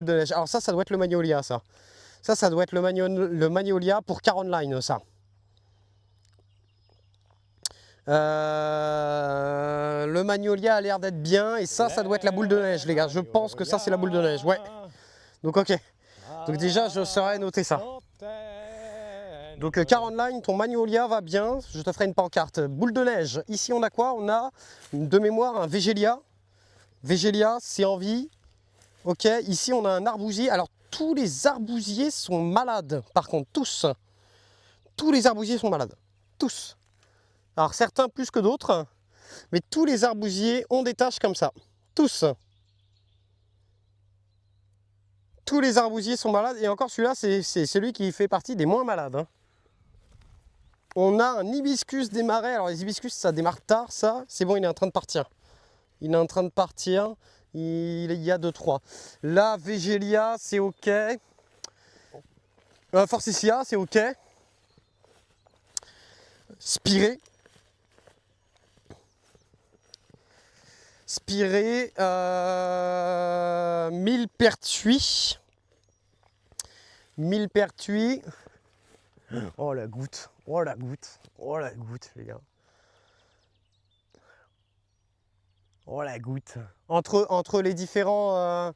de neige. Alors ça doit être le Magnolia, ça. Ça doit être le Magnolia pour Caroline, ça. Le Magnolia a l'air d'être bien, et ça doit être la boule de neige, les gars. Je pense que ça, c'est la boule de neige, ouais. Donc, ok. Donc déjà, je saurais noter ça. Donc Caroline, ton Magnolia va bien, je te ferai une pancarte. Boule de neige, ici on a quoi? On a, de mémoire, un Végélia. Végélia, c'est en vie. Ok, ici on a un arbousier. Alors tous les arbousiers sont malades, par contre, tous. Tous les arbousiers sont malades, tous. Alors certains plus que d'autres, mais tous les arbousiers ont des taches comme ça, tous. Tous les arbousiers sont malades, et encore celui-là, c'est celui qui fait partie des moins malades, hein. On a un hibiscus des marais. Alors les hibiscus, ça démarre tard, ça. C'est bon, il est en train de partir. Il est en train de partir. Il y a 2-3. La Végélia, c'est ok. Forsythia, c'est ok. Spirée. Spirée. Millepertuis. Millepertuis. Oh la goutte. Oh la goutte. Oh la goutte, les gars. Oh la goutte. Entre les différents,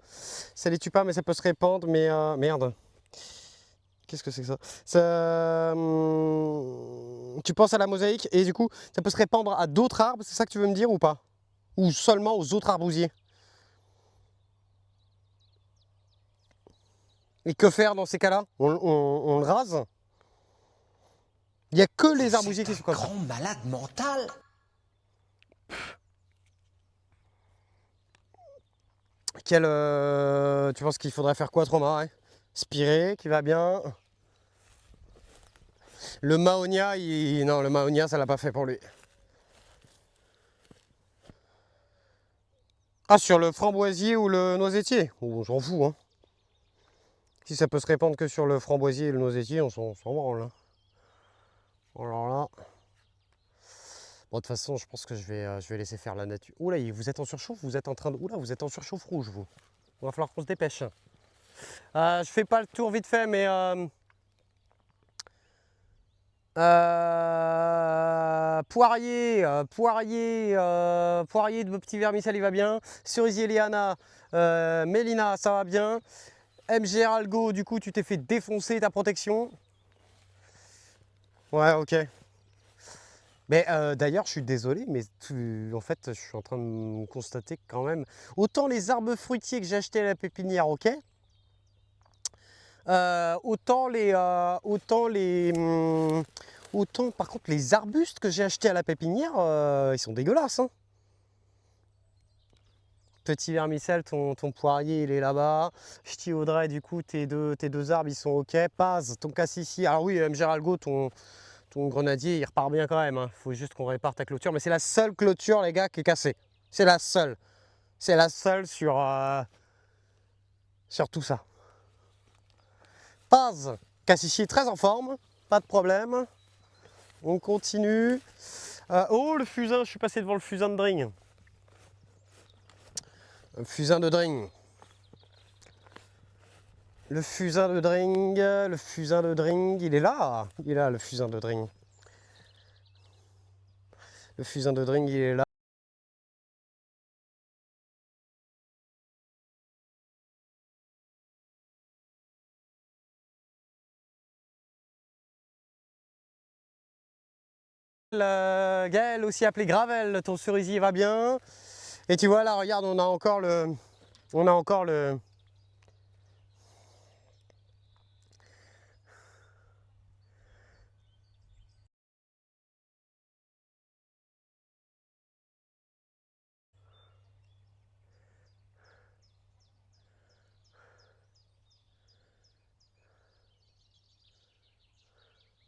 ça les tue pas, mais ça peut se répandre. Mais merde. Qu'est-ce que c'est que ça, tu penses à la mosaïque et du coup, ça peut se répandre à d'autres arbres, c'est ça que tu veux me dire ou pas? Ou seulement aux autres arbousiers? Et que faire dans ces cas-là? On le rase? Il n'y a que les arbousiers qui sont comme ça. Grand malade mental. Tu penses qu'il faudrait faire quoi, Trauma, ouais? Spirer, qui va bien. Le Mahonia, non, le Mahonia, ça l'a pas fait pour lui. Ah, sur le framboisier ou le noisetier? Oh, on s'en fout, hein. Si ça peut se répandre que sur le framboisier et le noisetier, on s'en branle, hein. Alors là... Bon, de toute façon, je pense que je vais laisser faire la nature. Oula, vous êtes en surchauffe? Vous êtes en train de... Oula, vous êtes en surchauffe rouge, vous. Il va falloir qu'on se dépêche. Je fais pas le tour vite fait, mais... poirier de petit vermicelle, il va bien. Cerisier Liana, Mélina, ça va bien. MGR Algo, du coup, tu t'es fait défoncer ta protection. Ouais, ok. Mais d'ailleurs, je suis désolé, mais en fait, je suis en train de constater que quand même, autant les arbres fruitiers que j'ai achetés à la pépinière, ok. Autant par contre les arbustes que j'ai achetés à la pépinière, ils sont dégueulasses, hein. Petit vermicelle, ton poirier il est là-bas. Ch'ti Audrey, du coup tes deux arbres ils sont ok. Paz, ton cassissier, alors oui, M. Géralgo, ton grenadier il repart bien quand même, hein. Faut juste qu'on répare ta clôture, mais c'est la seule clôture, les gars, qui est cassée. C'est la seule. C'est la seule sur tout ça. Paz, cassissier très en forme, pas de problème. On continue. Oh, le fusain, je suis passé devant le fusain de Dring. Le fusain de Dring. Le fusain de Dring, il est là. Il est là, le fusain de Dring. Le fusain de Dring, il est là. Gaël, aussi appelé Gravel, ton cerisier va bien. Et tu vois là, regarde, on a encore le...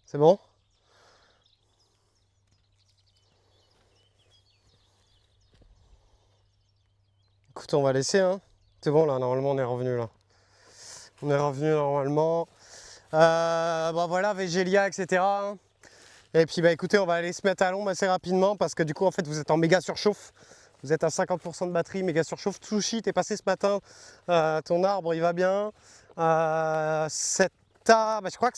C'est bon? Écoute, on va laisser, hein. C'est bon là, normalement on est revenu là. On est revenu normalement. Bah voilà, Végélia, etc. Et puis bah écoutez, on va aller se mettre à l'ombre assez rapidement parce que du coup en fait vous êtes en méga surchauffe. Vous êtes à 50% de batterie, méga surchauffe. Tsushi, t'es passé ce matin, ton arbre il va bien. 7A, bah, je crois que